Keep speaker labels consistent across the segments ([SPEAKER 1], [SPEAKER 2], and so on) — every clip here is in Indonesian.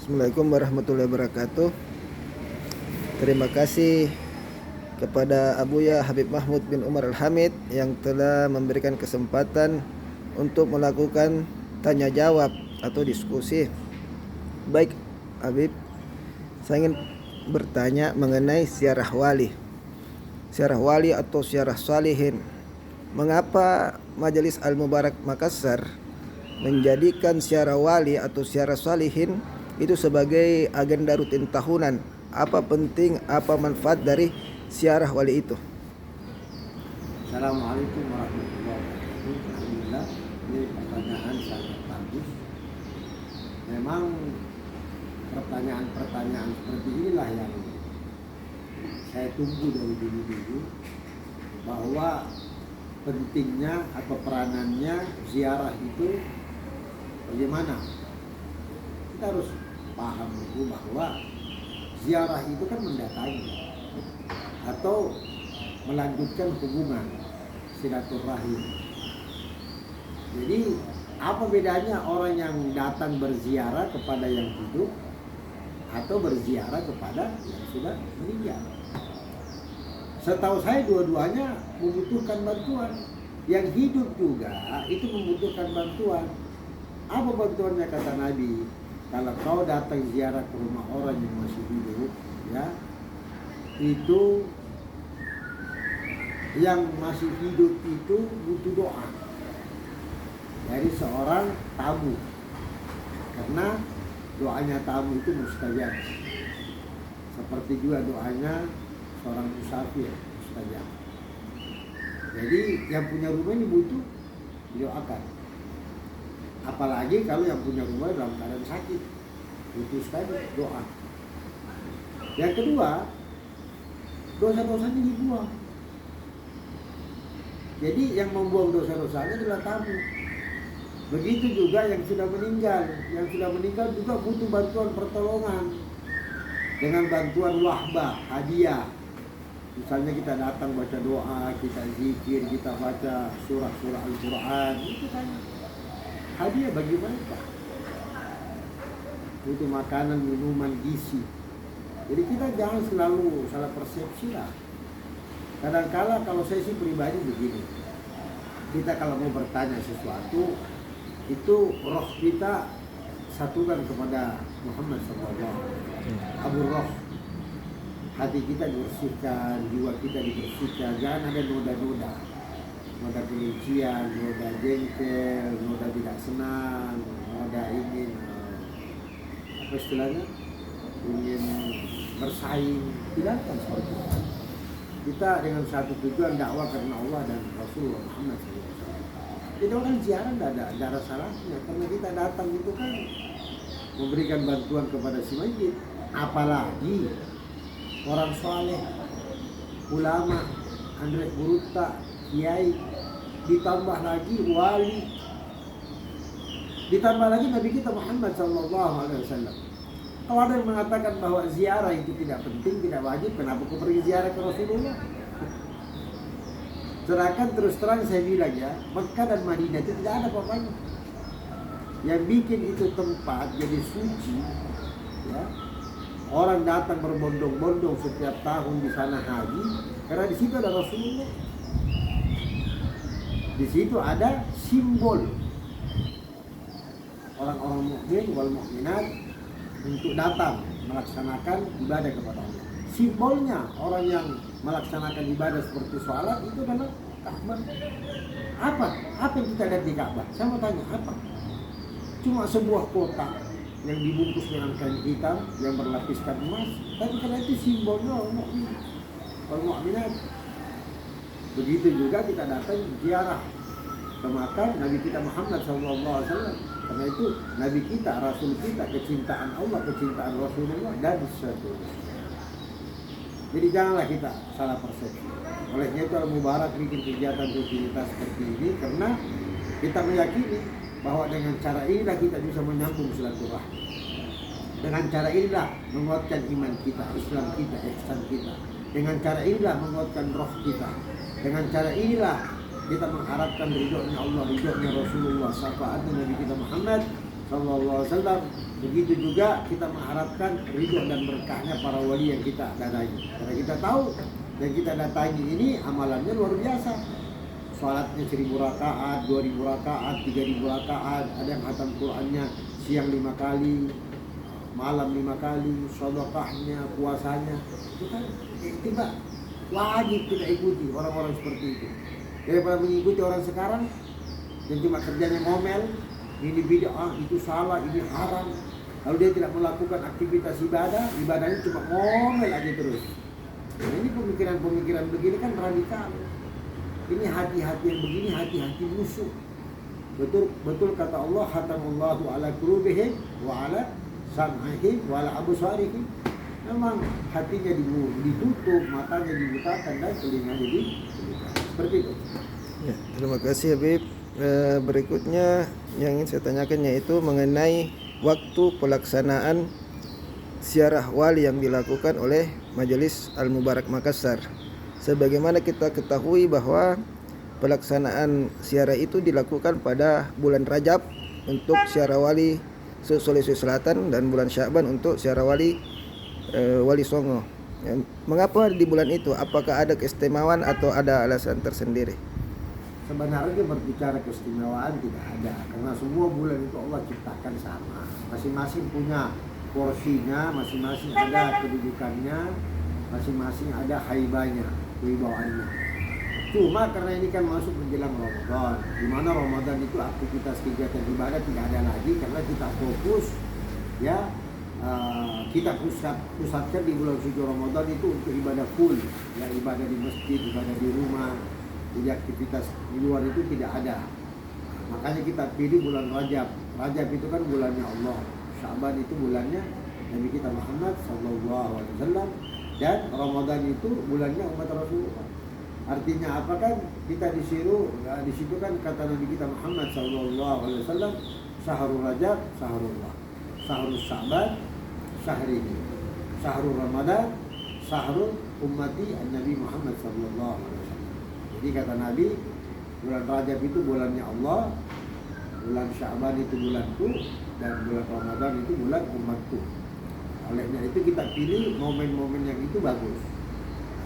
[SPEAKER 1] Assalamualaikum warahmatullahi wabarakatuh. Terima kasih kepada Abuya Habib Mahmud bin Umar Al-Hamid yang telah memberikan kesempatan untuk melakukan tanya jawab atau diskusi. Baik Habib, saya ingin bertanya mengenai ziarah wali. Ziarah wali atau ziarah salihin. Mengapa Majelis Al-Mubarak Makassar menjadikan ziarah wali atau ziarah salihin itu sebagai agenda rutin tahunan? Apa penting, apa manfaat dari ziarah wali itu?
[SPEAKER 2] Assalamualaikum warahmatullahi wabarakatuh. Alhamdulillah, ini pertanyaan sangat bagus. Memang pertanyaan-pertanyaan seperti inilah yang saya tunggu dari dulu, bahwa pentingnya atau peranannya ziarah itu bagaimana. Kita harus paham dulu bahwa ziarah itu kan mendatangi atau melanjutkan hubungan silaturahim. Jadi apa bedanya orang yang datang berziarah kepada yang hidup atau berziarah kepada yang sudah meninggal? Setahu saya dua-duanya membutuhkan bantuan. Yang hidup juga itu membutuhkan bantuan. Apa bantuannya kata Nabi? Kalau kau datang ziarah ke rumah orang yang masih hidup, ya, itu yang masih hidup itu butuh doa dari seorang tamu, karena doanya tamu itu mustajab, seperti juga doanya seorang musafir mustajab. Jadi yang punya rumah ini butuh didoakan, apalagi kalau yang punya rumah dalam keadaan sakit, butuh sekali doa. Yang kedua, dosa-dosanya dibuang. Jadi yang membuang dosa-dosanya adalah tamu. Begitu juga yang sudah meninggal. Yang sudah meninggal juga butuh bantuan pertolongan. Dengan bantuan wahbah, hadiah. Misalnya kita datang baca doa, kita zikir, kita baca surah-surah Al-Quran. Itu kan hadiah bagi mereka. Butuh makanan, minuman, gizi. Jadi kita jangan selalu salah persepsi lah. Kadang-kala kalau saya sih pribadi begini, kita kalau mau bertanya sesuatu, itu roh kita satukan kepada Muhammad SAW. Abu Roh, hati kita dibersihkan, jiwa kita dibersihkan, jangan ada noda-noda, noda kebencian, noda jengkel, noda tidak senang, noda ingin apa istilahnya, ingin bersaing. Tidak kan seperti itu. Kita dengan satu tujuan dakwah karena Allah dan Rasulullah Muhammad SAW. Jadi orang ziarah tidak ada salahnya, karena kita datang itu kan memberikan bantuan kepada si mayit. Apalagi orang soleh, ulama, Andres Buruta, kiai, ditambah lagi wali, ditambah lagi Nabi kita Muhammad SAW. Kalau ada yang mengatakan bahwa ziarah itu tidak penting, tidak wajib, kenapa kau pergi ziarah ke Rasulullah? Sedangkan terus terang saya bilang ya, Mekah dan Madinah itu tidak ada apa-apanya. Yang bikin itu tempat jadi suci, ya, orang datang berbondong-bondong setiap tahun di sana haji, karena di situ ada Rasulullah. Di situ ada simbol orang-orang mukmin wal mukminat untuk datang melaksanakan ibadah kepada Allah. Simbolnya orang yang melaksanakan ibadah seperti sholat itu adalah Ka'bah. Apa yang kita lihat di Ka'bah? Saya mau tanya, apa? Cuma sebuah kotak yang dibungkus dengan kain hitam yang berlapiskan emas, tapi karena itu simbolnya orang mukmin, orang mukminat. Begitu juga kita datang ziarah ke makam Nabi kita Muhammad SAW. Karena itu Nabi kita, Rasul kita, kecintaan Allah, kecintaan Rasulullah dan seterusnya. Jadi janganlah kita salah persepsi. Olehnya itu Al-Mubarak bikin kegiatan rutinitas seperti ini karena kita meyakini bahwa dengan cara inilah kita bisa menyambung silaturahmi. Dengan cara inilah menguatkan iman kita, Islam kita, ihsan kita. Dengan cara inilah menguatkan roh kita. Dengan cara inilah kita mengharapkan ridhonya Allah, ridhonya Rasulullah, syafaatnya Nabi kita Muhammad sallallahu alaihi wasallam Begitu juga kita mengharapkan ridho dan berkahnya para wali yang kita datangi. Karena kita tahu yang kita datangi ini amalannya luar biasa. Salatnya 1000 rakaat, 2000 rakaat, 3000 rakaat, ada yang khatam Qur'annya siang 5 kali, malam 5 kali, sedekahnya, puasanya. Itu kan tiba wajib kita ikuti orang-orang seperti itu. Daripada mengikuti orang sekarang yang cuma kerjanya ngomel, ini bid'ah, itu salah, ini haram. Lalu dia tidak melakukan aktivitas ibadah, ibadahnya cuma ngomel aja terus. Nah, ini pemikiran-pemikiran begini kan radikal. Ini hati-hati yang begini, hati-hati musuh. Betul kata Allah, hatamallahu ala qulubihim wa ala sam'ihim wa ala absarihim. Memang hatinya ditutup, matanya dibutakan dan telinganya dibuka. Seperti itu.
[SPEAKER 1] Ya, terima kasih Habib. Berikutnya yang ingin saya tanyakan yaitu mengenai waktu pelaksanaan ziarah wali yang dilakukan oleh Majelis Al-Mubarak Makassar. Sebagaimana kita ketahui bahwa pelaksanaan ziarah itu dilakukan pada bulan Rajab untuk ziarah wali Sulawesi Selatan dan bulan Sya'ban untuk ziarah wali Wali Songo. Mengapa di bulan itu? Apakah ada keistimewaan atau ada alasan tersendiri?
[SPEAKER 2] Sebenarnya berbicara keistimewaan tidak ada, karena semua bulan itu Allah ciptakan sama. Masing-masing punya porsinya, masing-masing ada kedudukannya, masing-masing ada haibanya, kewibawaannya. Cuma karena ini kan masuk menjelang Ramadan, di mana Ramadan itu aktivitas kegiatan ibadah tidak ada lagi, karena kita fokus ya. Kita pusatkan di bulan suci Ramadan itu untuk ibadah full, ya, ibadah di masjid, ibadah di rumah. Jadi aktivitas di luar itu tidak ada. Makanya kita pilih bulan Rajab. Rajab itu kan bulannya Allah. Sya'ban itu bulannya Nabi kita Muhammad SAW. Dan Ramadan itu bulannya umat Rasulullah. Artinya apa kan? Kita disuruh, ya, di situ kan kata Nabi kita Muhammad SAW, Syahrul Rajab, Syahrullah. Syahrul Sya'ban, Syahrini. Syahrul Ramadan, Syahrul Ummati Nabi Muhammad SAW. Jadi kata Nabi, bulan Rajab itu bulannya Allah, bulan Sya'ban itu bulanku, dan bulan Ramadan itu bulan umatku. Olehnya itu kita pilih momen-momen yang itu bagus.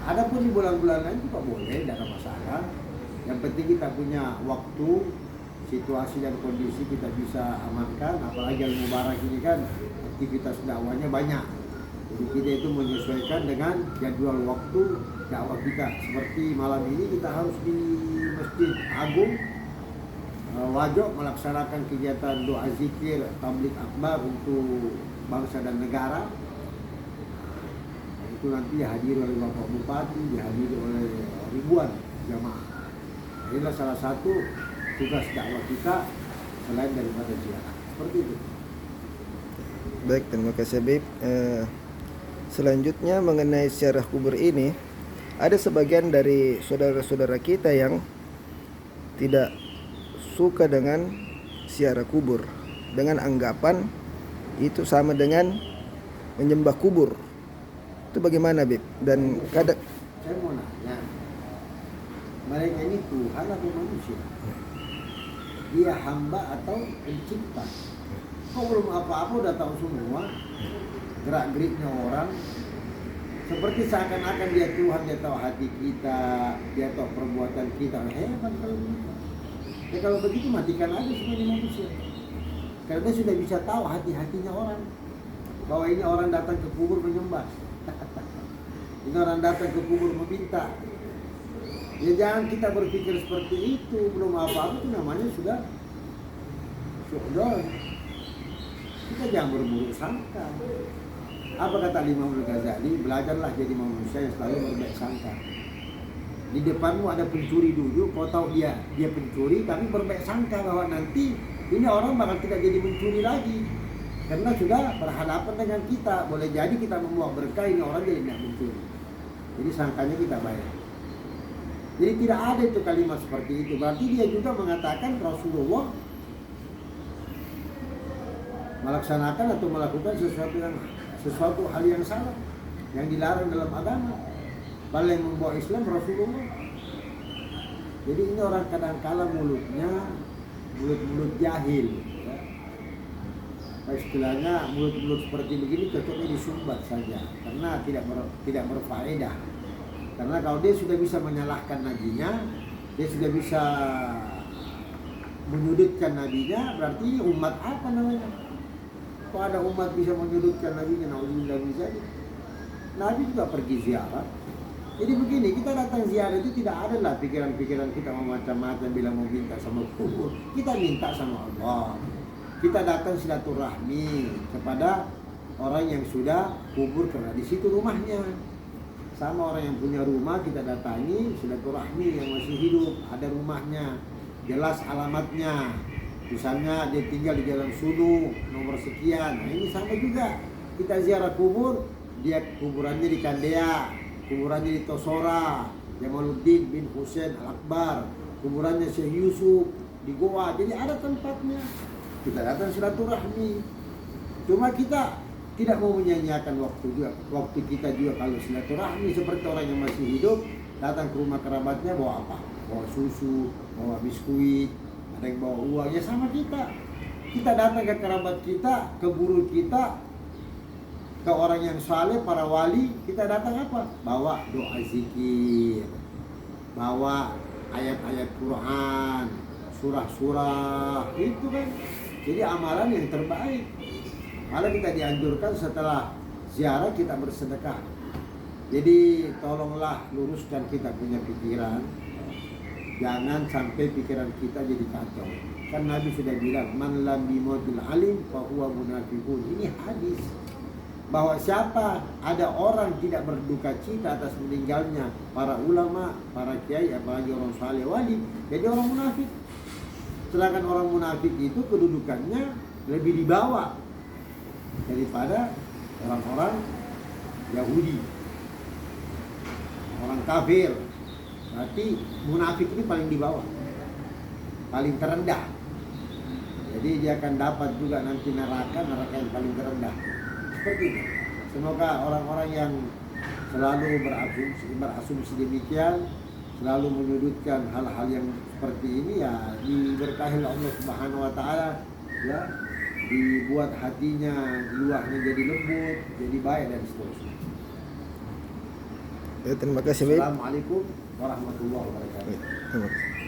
[SPEAKER 2] Adapun di bulan-bulan lain juga boleh, tidak ada masalah. Yang penting kita punya waktu, situasi dan kondisi kita bisa amankan. Apalagi Al-Mubarak ini kan aktivitas dakwahnya banyak. Jadi kita itu menyesuaikan dengan jadwal waktu dakwah kita. Seperti malam ini kita harus di Masjid Agung Wajok melaksanakan kegiatan doa zikir tabligh akbar untuk bangsa dan negara. Itu nanti dihadiri oleh Bapak Bupati, dihadiri oleh ribuan jamaah. Inilah salah satu tugas dakwah kita selain daripada ziarah. Seperti itu.
[SPEAKER 1] Baik, terima kasih Habib. Selanjutnya mengenai ziarah kubur ini, ada sebagian dari saudara-saudara kita yang tidak suka dengan ziarah kubur dengan anggapan itu sama dengan menyembah kubur. Itu bagaimana, Bib? Dan kadang
[SPEAKER 2] saya mau nanya, mereka ini Tuhan atau manusia? Dia hamba atau pencipta? Kok belum apa-apa udah tahu semua gerak-geriknya orang? Seperti seakan-akan dia Tuhan, dia tahu hati kita, dia tahu perbuatan kita. Hebat kalau begitu. Ya kalau begitu matikan aja semuanya manusia. Karena dia sudah bisa tahu hati-hatinya orang. Bahwa ini orang datang ke kubur menyembah. Ini orang datang ke kubur meminta. Ya jangan kita berpikir seperti itu. Belum apa-apa itu namanya sudah syuhdol. Kita jangan berburuk sangka. Apa kata Imam Al-Ghazali? Belajarlah jadi manusia yang selalu berbaik sangka. Di depanmu ada pencuri duduk, kau tahu dia pencuri, tapi berbaik sangka bahwa nanti ini orang bakal tidak jadi mencuri lagi. Karena sudah berhadapan dengan kita, boleh jadi kita membawa berkah, ini orang jadi tidak mencuri. Jadi sangkanya kita baik. Jadi tidak ada itu kalimat seperti itu. Berarti dia juga mengatakan Rasulullah melaksanakan atau melakukan sesuatu hal yang salah, yang dilarang dalam agama. Paling membawa Islam Rasulullah. Jadi ini orang kadang-kala mulut jahil, ya. istilahnya mulut-mulut seperti begini cocoknya disumbat saja karena tidak berfaedah. Karena kalau dia sudah bisa menyalahkan nabinya, dia sudah bisa menyudutkan nabinya, berarti ini umat apa namanya? Kok ada umat bisa menyudutkan nabinya? Nauzubillah min dzalik. Nabi juga pergi ziarah. Jadi begini, kita datang ziarah itu tidak ada lah pikiran-pikiran kita macam-macam bila mau minta sama kubur. Kita minta sama Allah. Kita datang silaturahmi kepada orang yang sudah kubur karena di situ rumahnya. Sama orang yang punya rumah kita datangi silaturahmi yang masih hidup, ada rumahnya, jelas alamatnya. Misalnya dia tinggal di Jalan Sunu nomor sekian. Nah ini sama juga. Kita ziarah kubur, dia kuburannya di Kandea, kuburannya di Tosora, Jamaluddin bin Husain Al-Akbar, kuburannya Syekh Yusuf di Goa. Jadi ada tempatnya. Kita datang silaturahmi. Cuma kita tidak mau menyanyiakan waktu kita juga kalau silaturahmi seperti orang yang masih hidup datang ke rumah kerabatnya bawa apa? Bawa susu, bawa biskuit, ada yang bawa uang. Ya sama kita. Kita datang ke kerabat kita, ke guru kita, ke orang yang saleh, para wali, kita datang apa? Bawa doa zikir, bawa ayat-ayat Quran, surah-surah, itu kan. Jadi amalan yang terbaik. Malah kita dianjurkan setelah ziarah kita bersedekah. Jadi tolonglah luruskan kita punya pikiran. Jangan sampai pikiran kita jadi kacau. Kan Nabi sudah bilang, man lam bimautil alim fa huwa munafiqun. Ini hadis. Bahwa siapa ada orang tidak berduka cita atas meninggalnya para ulama, para kiai, apalagi orang saleh wali, jadi orang munafik. Sedangkan orang munafik itu kedudukannya lebih di bawah daripada orang-orang Yahudi, orang kafir. Berarti munafik ini paling di bawah, paling terendah. Jadi dia akan dapat juga nanti neraka yang paling terendah. Seperti itu. Semoga orang-orang yang selalu berasumsi demikian, selalu menyudutkan hal-hal yang seperti ini, ya diberkahi Allah Subhanahu wa taala, ya dibuat hatinya, luahnya jadi lembut, jadi baik dan seterusnya.
[SPEAKER 1] Ya, terima kasih.
[SPEAKER 2] Assalamualaikum warahmatullahi wabarakatuh.
[SPEAKER 1] Terima kasih.